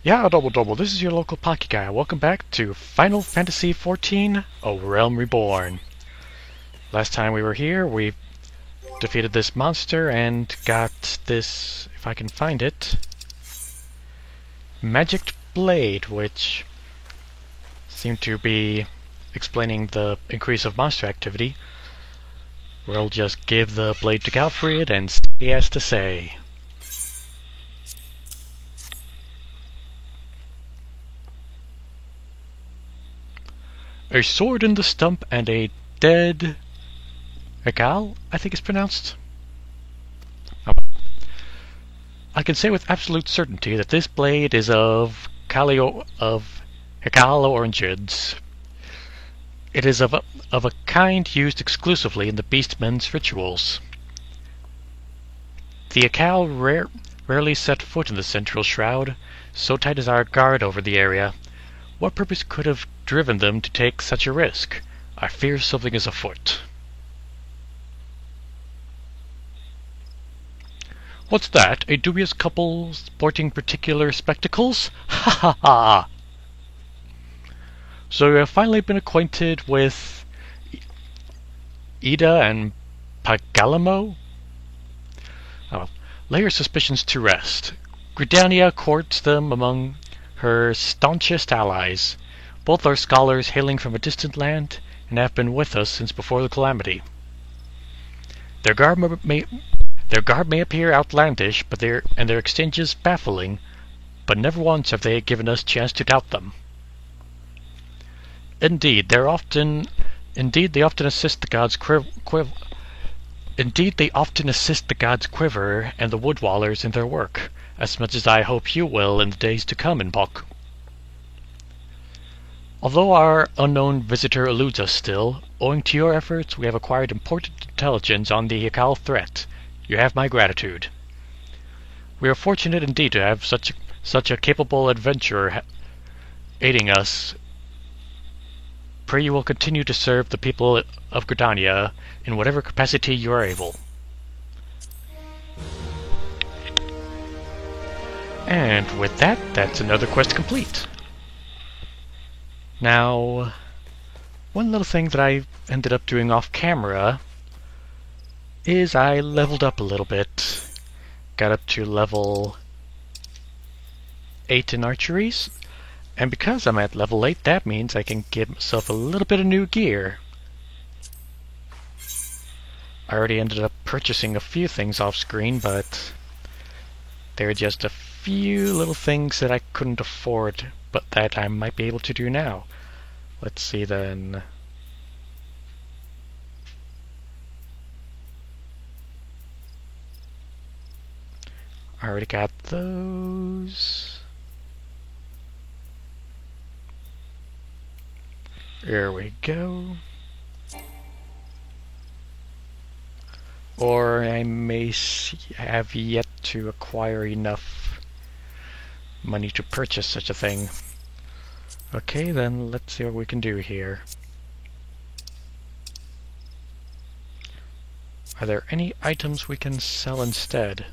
Yeah, double double. This is your local Pocky Guy. Welcome back to Final Fantasy XIV: A Realm Reborn. Last time we were here, we defeated this monster and got this, if I can find it, Magic Blade, which seemed to be explaining the increase of monster activity. We'll just give the blade to Galfred and see what he has to say. A sword in the stump and a dead Ekal, I think it's pronounced. Oh. I can say with absolute certainty that this blade is of Hekal Orangids. It is of a kind used exclusively in the Beastmen's rituals. The Ekal rarely set foot in the Central Shroud, so tight is our guard over the area. What purpose could have driven them to take such a risk? I fear something is afoot. What's that? A dubious couple sporting particular spectacles? Ha ha ha! So you have finally been acquainted with Ida and Pagalamo? Oh, lay your suspicions to rest. Gridania courts them among her staunchest allies. Both are scholars hailing from a distant land and have been with us since before the calamity. Their garb may appear outlandish, but their exchanges baffling, but never once have they given us chance to doubt them. Indeed, they often assist the gods Quiver and the Woodwallers in their work, as much as I hope you will in the days to come in Bok. Although our unknown visitor eludes us still, owing to your efforts we have acquired important intelligence on the Hekal threat. You have my gratitude. We are fortunate indeed to have such a capable adventurer aiding us. Pray you will continue to serve the people of Gridania in whatever capacity you are able. And with that, that's another quest complete. Now, one little thing that I ended up doing off camera is I leveled up a little bit. Got up to level 8 in archeries. And because I'm at level 8, that means I can give myself a little bit of new gear. I already ended up purchasing a few things off screen, but there are just a few little things that I couldn't afford, but that I might be able to do now. Let's see then. I already got those. There we go. Or I may have yet to acquire enough money to purchase such a thing. Okay, then let's see what we can do here. Are there any items we can sell instead?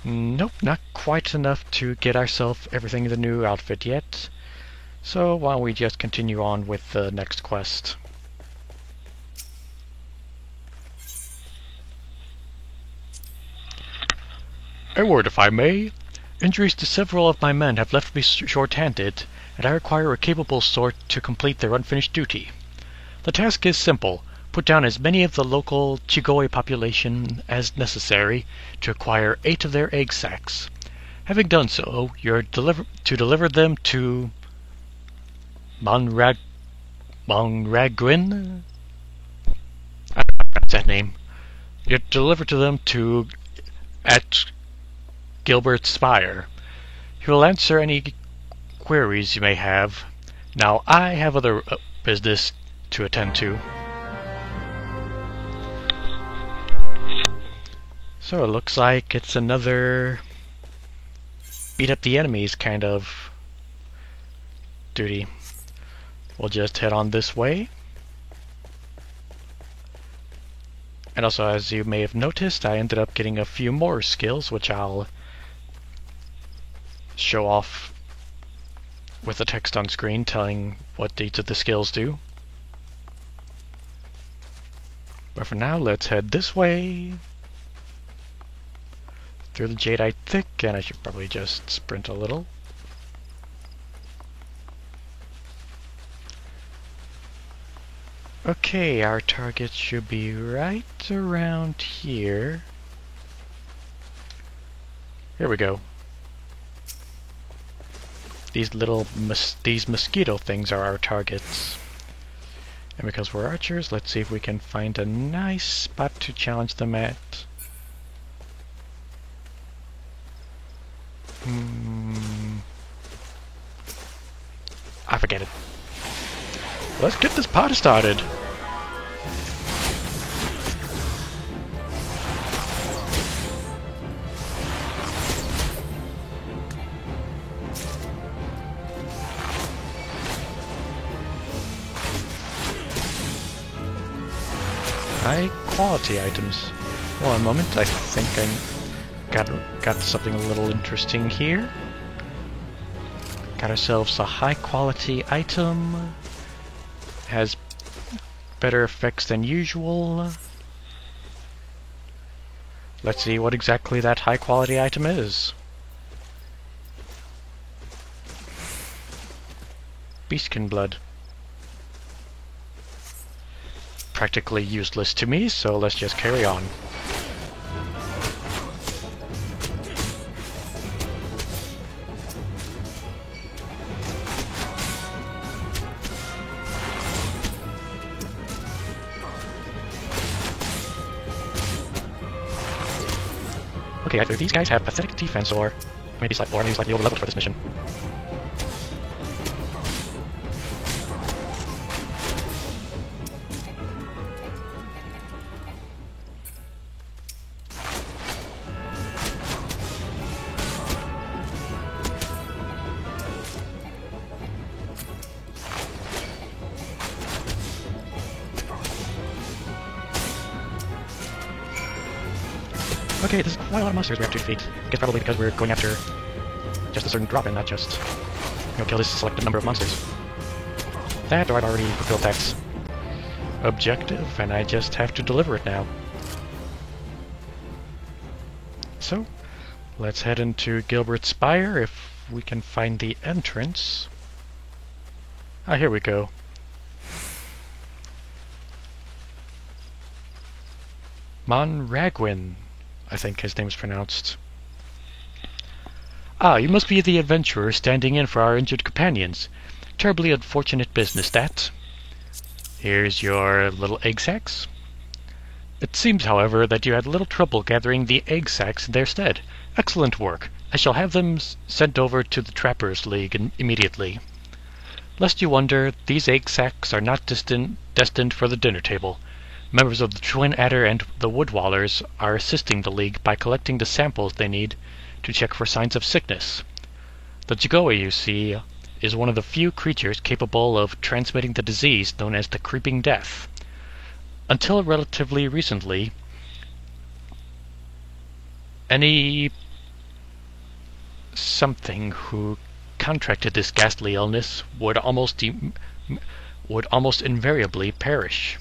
Nope, not quite enough to get ourselves everything in the new outfit yet. So why don't we just continue on with the next quest. A word, if I may. Injuries to several of my men have left me short-handed, and I require a capable sort to complete their unfinished duty. The task is simple. Put down as many of the local Chigoi population as necessary to acquire 8 of their egg sacs. Having done so, you're to deliver them to Monragrin? I don't know that name. You're delivered to them at Gilbert's Spire. He will answer any queries you may have. Now I have other business to attend to. So it looks like it's another beat up the enemies kind of duty. we'll just head on this way. And also, as you may have noticed, I ended up getting a few more skills, which I'll show off with the text on screen telling what each of the skills do. But for now, let's head this way through the Jadeite Thick, and I should probably just sprint a little. Okay, our target should be right around here. Here we go. These these mosquito things are our targets. And because we're archers, let's see if we can find a nice spot to challenge them at. I forget it. Let's get this party started. High quality items. One moment, I think I got something a little interesting here. Got ourselves a high quality item. Has better effects than usual. Let's see what exactly that high quality item is. Beastkin blood. Practically useless to me, so let's just carry on. Okay, either these guys have pathetic defense or maybe slightly over-leveled for this mission. Okay, there's quite a lot of monsters we have to defeat. I guess probably because we're going after just a certain drop and not just, kill this selected number of monsters. That, or I've already fulfilled that objective, and I just have to deliver it now. So, let's head into Gilbert Spire if we can find the entrance. Ah, here we go. Monragwin, I think his name is pronounced. Ah, you must be the adventurer standing in for our injured companions. Terribly unfortunate business, that. Here's your little egg sacs. It seems, however, that you had little trouble gathering the egg sacs in their stead. Excellent work. I shall have them sent over to the Trappers' League immediately. Lest you wonder, these egg sacs are not destined for the dinner table. Members of the Twin Adder and the Woodwallers are assisting the League by collecting the samples they need to check for signs of sickness. The Chigoe, you see, is one of the few creatures capable of transmitting the disease known as the Creeping Death. Until relatively recently, any something who contracted this ghastly illness would almost invariably perish.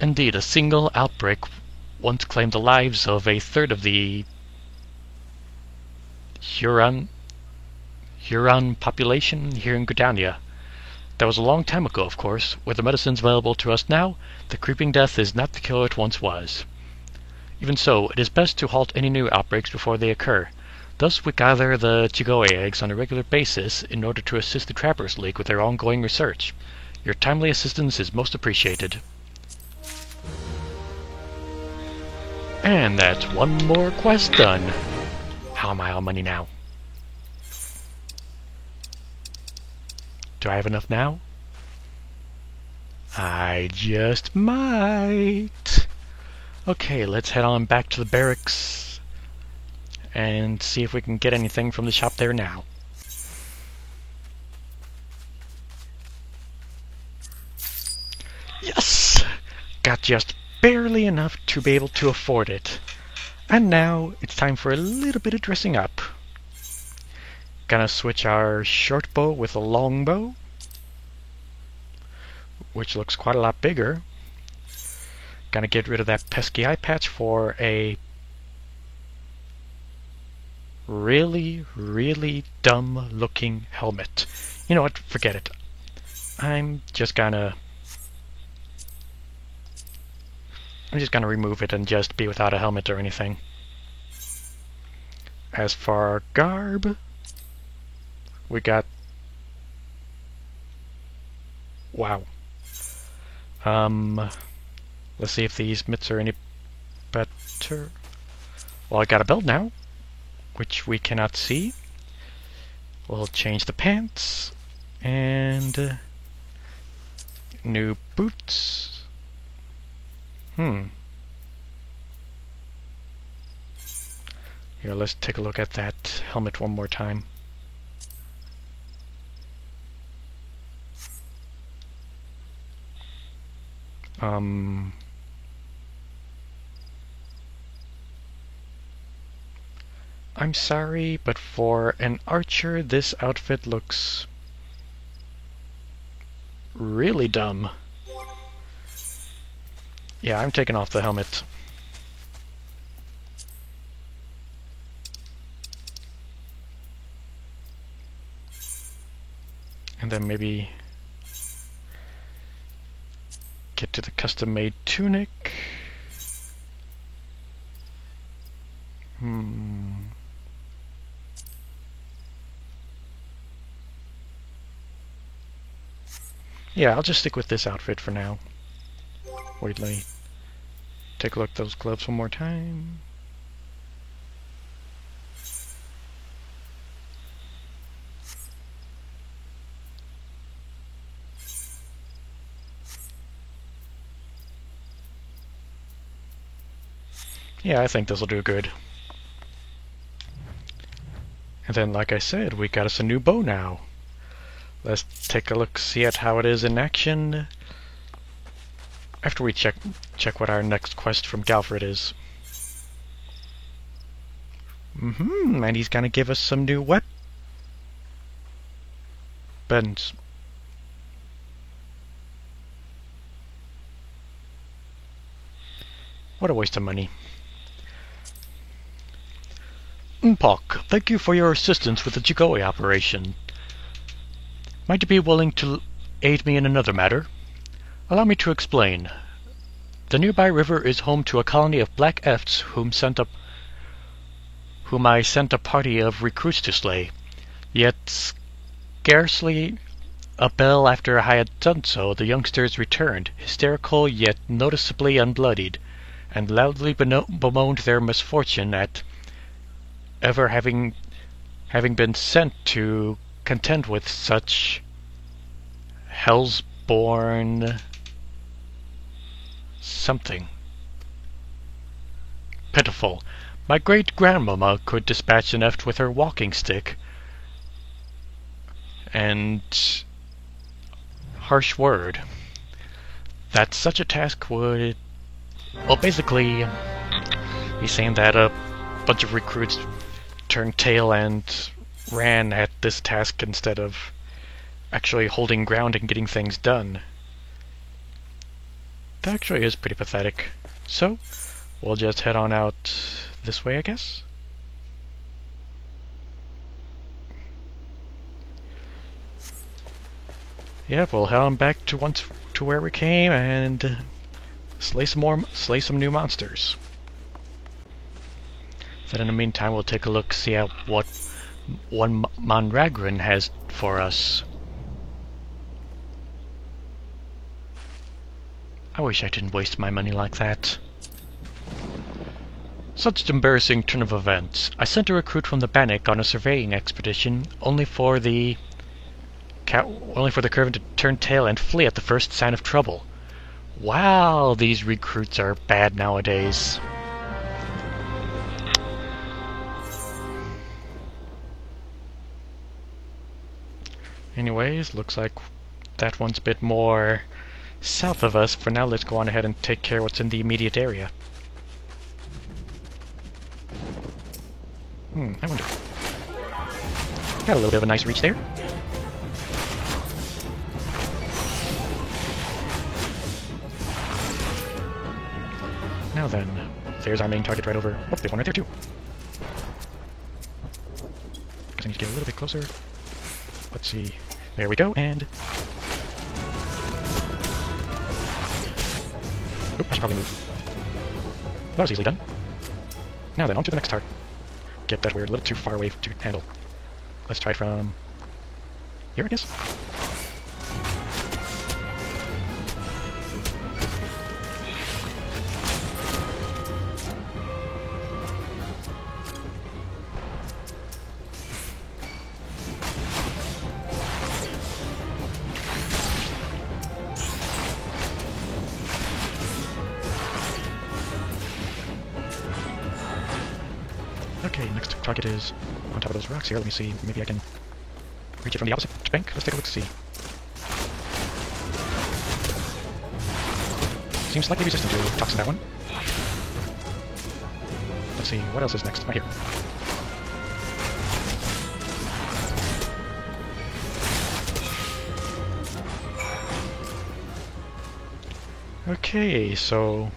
Indeed, a single outbreak once claimed the lives of a third of the Huron population here in Gridania. That was a long time ago, of course. With the medicines available to us now, the Creeping Death is not the killer it once was. Even so, it is best to halt any new outbreaks before they occur. Thus we gather the Chigoe eggs on a regular basis in order to assist the Trappers' League with their ongoing research. Your timely assistance is most appreciated. And that's one more quest done. How am I on money now? Do I have enough now? I just might. Okay, let's head on back to the barracks and see if we can get anything from the shop there now. Yes! Got just barely enough to be able to afford it. And now it's time for a little bit of dressing up. Gonna switch our short bow with a long bow, which looks quite a lot bigger. Gonna get rid of that pesky eye patch for a really, really dumb looking helmet. You know what? Forget it. I'm just gonna remove it and just be without a helmet or anything. As for our garb, we got... wow. Let's see if these mitts are any better. Well, I got a belt now, which we cannot see. We'll change the pants, and new boots. Here, let's take a look at that helmet one more time. I'm sorry, but for an archer, this outfit looks really dumb. Yeah, I'm taking off the helmet. And then maybe get to the custom-made tunic. Yeah, I'll just stick with this outfit for now. Wait, let me take a look at those gloves one more time. Yeah, I think this'll do good. And then, like I said, we got us a new bow now. Let's take a look, see at how it is in action after we check what our next quest from Galfred is. And he's gonna give us some new weapons. What a waste of money. Mpok, thank you for your assistance with the Jigoi operation. Might you be willing to aid me in another matter? Allow me to explain. The nearby river is home to a colony of black efts whom I sent a party of recruits to slay. Yet scarcely a bell after I had done so, the youngsters returned, hysterical yet noticeably unbloodied, and loudly bemoaned their misfortune at ever having been sent to contend with such hellsborn something. Pitiful. My great-grandmama could dispatch an eft with her walking stick, and harsh word. That such a task would... well, basically, he's saying that a bunch of recruits turned tail and ran at this task instead of actually holding ground and getting things done. That actually is pretty pathetic. So, we'll just head on out this way, I guess? Yeah, we'll head on back to where we came and slay some new monsters. Then in the meantime, we'll take a look, see what one Monragrin has for us. I wish I didn't waste my money like that. Such an embarrassing turn of events. I sent a recruit from the Bannock on a surveying expedition, only for the Curvin to turn tail and flee at the first sign of trouble. Wow, these recruits are bad nowadays. Anyways, looks like that one's a bit more south of us. For now, let's go on ahead and take care of what's in the immediate area. I wonder. Got a little bit of a nice reach there. Now then, there's our main target right over. Oh, there's one right there too. Guess I need to get a little bit closer. Let's see. There we go, and... Oop, I should probably move. That was easily done. Now then, on to the next target. Get that we're a little too far away to handle. Let's try from here, I guess. Okay, next target is on top of those rocks here. Let me see, maybe I can reach it from the opposite bank. Let's take a look to see. Seems slightly resistant to toxin, that one. Let's see, what else is next? Right here. Okay, so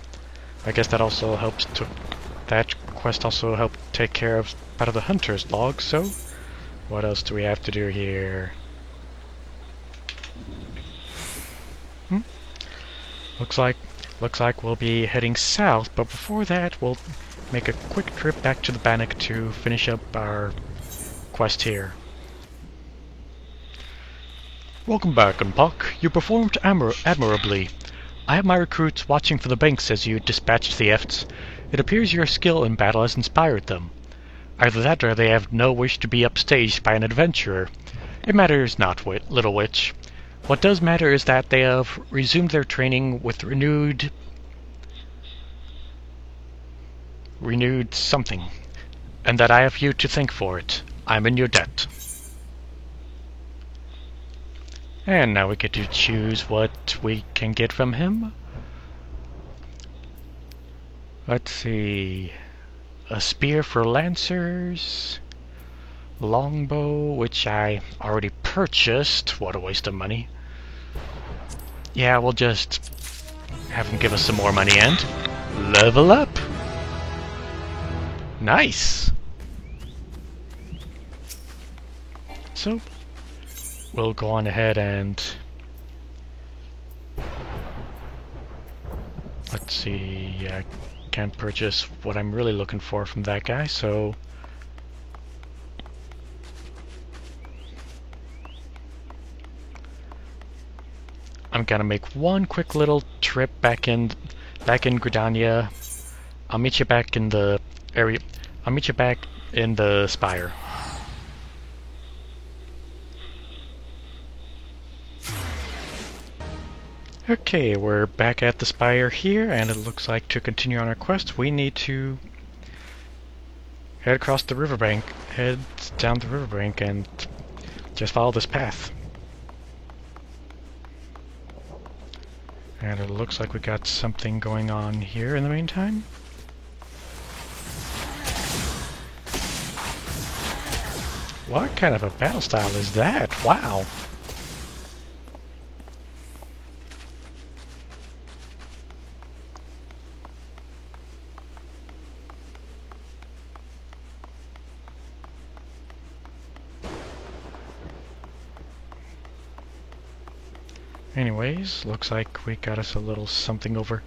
I guess that also helps to... That quest also helped take care of part of the hunter's log, so what else do we have to do here? Looks like we'll be heading south, but before that we'll make a quick trip back to the Bannock to finish up our quest here. Welcome back, Unpuck. You performed admirably. I have my recruits watching for the banks as you dispatched the Efts. It appears your skill in battle has inspired them. Either that or they have no wish to be upstaged by an adventurer. It matters not, little witch. What does matter is that they have resumed their training with renewed something, and that I have you to thank for it. I'm in your debt. And now we get to choose what we can get from him. Let's see. A spear for lancers. Longbow, which I already purchased. What a waste of money. Yeah, we'll just have him give us some more money and level up. Nice. So, we'll go on ahead and... Let's see, I can't purchase what I'm really looking for from that guy, so... I'm gonna make one quick little trip back in Gridania. I'll meet you back in the area. I'll meet you back in the spire. Okay, we're back at the spire here, and it looks like to continue on our quest, we need to head across the riverbank, head down the riverbank, and just follow this path. And it looks like we got something going on here in the meantime. What kind of a battle style is that? Wow! Anyways, looks like we got us a little something over.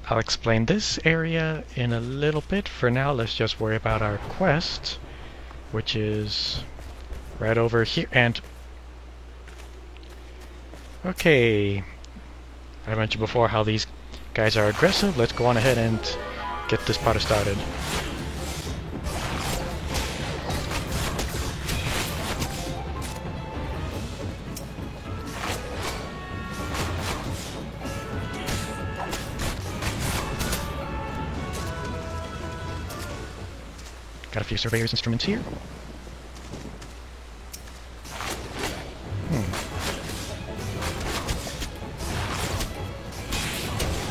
I'll explain this area in a little bit. For now, let's just worry about our quest, which is right over here. And okay, I mentioned before how these guys are aggressive. Let's go on ahead and get this party started. Got a few surveyor's instruments here.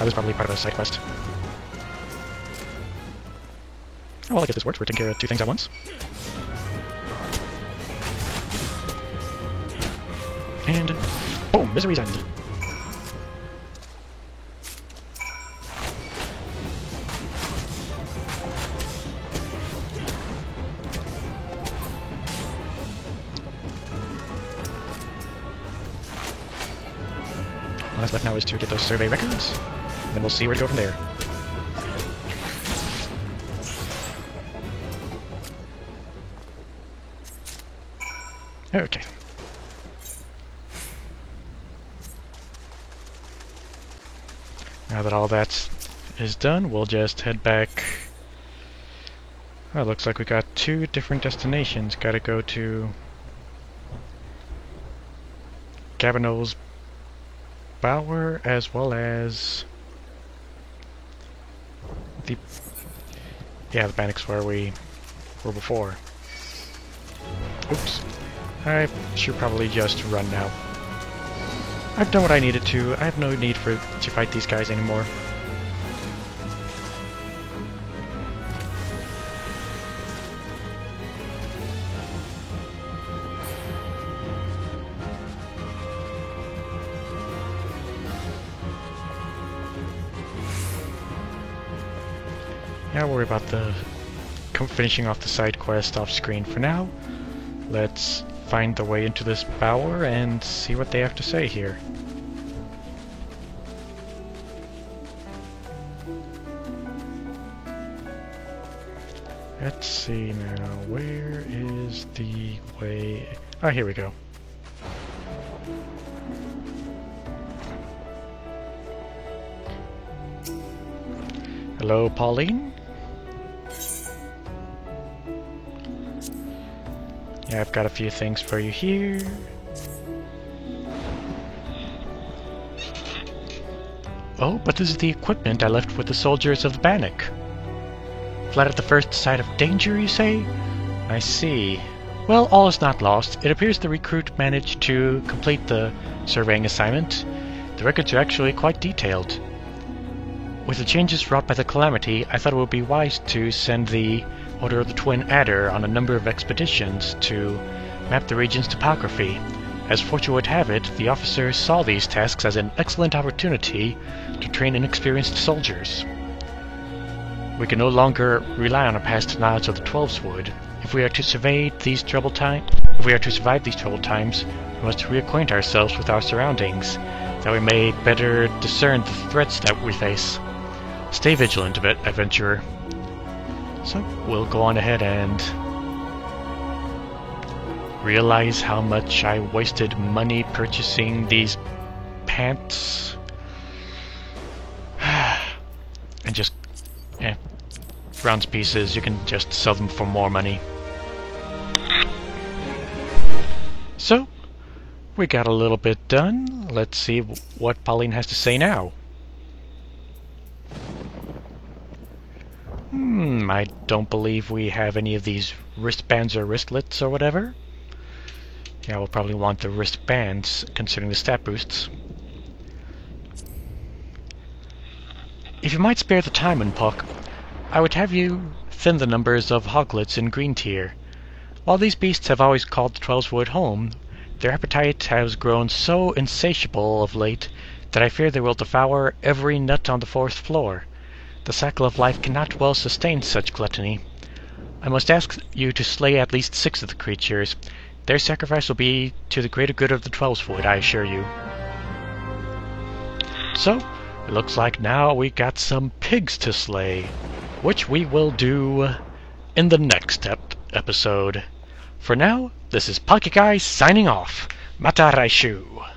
was probably part of a side quest. Oh, well, I guess this works. We're taking care of two things at once. And boom, Misery's End. All that's left now is to get those survey records, and then we'll see where to go from there. Okay. Now that all that is done, we'll just head back. Oh, it looks like we got two different destinations. Gotta go to Gavino's Bower as well as the Bannocks where we were before. Oops. I should probably just run now. I've done what I needed to. I have no need to fight these guys anymore. Now worry about finishing off the side quest off screen for now. Let's find the way into this bower and see what they have to say here. Let's see now, where is the way? Oh, here we go. Hello, Pauline? Yeah, I've got a few things for you here. Oh, but this is the equipment I left with the soldiers of the Bannock. Fled at the first sight of danger, you say? I see. Well, all is not lost. It appears the recruit managed to complete the surveying assignment. The records are actually quite detailed. With the changes wrought by the calamity, I thought it would be wise to send the Order of the Twin Adder on a number of expeditions to map the region's topography. As fortune would have it, the officers saw these tasks as an excellent opportunity to train inexperienced soldiers. We can no longer rely on our past knowledge of the Twelveswood. If we are to survive these troubled times, we must reacquaint ourselves with our surroundings, that we may better discern the threats that we face. Stay vigilant, adventurer. So, we'll go on ahead and realize how much I wasted money purchasing these pants. And just, bronze pieces, you can just sell them for more money. So, we got a little bit done. Let's see what Pauline has to say now. I don't believe we have any of these wristbands or wristlets or whatever. Yeah, we'll probably want the wristbands, considering the stat boosts. If you might spare the time, Unpuck, I would have you thin the numbers of hoglets in Green Tier. While these beasts have always called the Twelveswood home, their appetite has grown so insatiable of late that I fear they will devour every nut on the 4th floor. The cycle of life cannot well sustain such gluttony. I must ask you to slay at least 6 of the creatures. Their sacrifice will be to the greater good of the Twelveswood, I assure you. So, it looks like now we got some pigs to slay, which we will do in the next episode. For now, this is Palkikai signing off. Mata Raishu.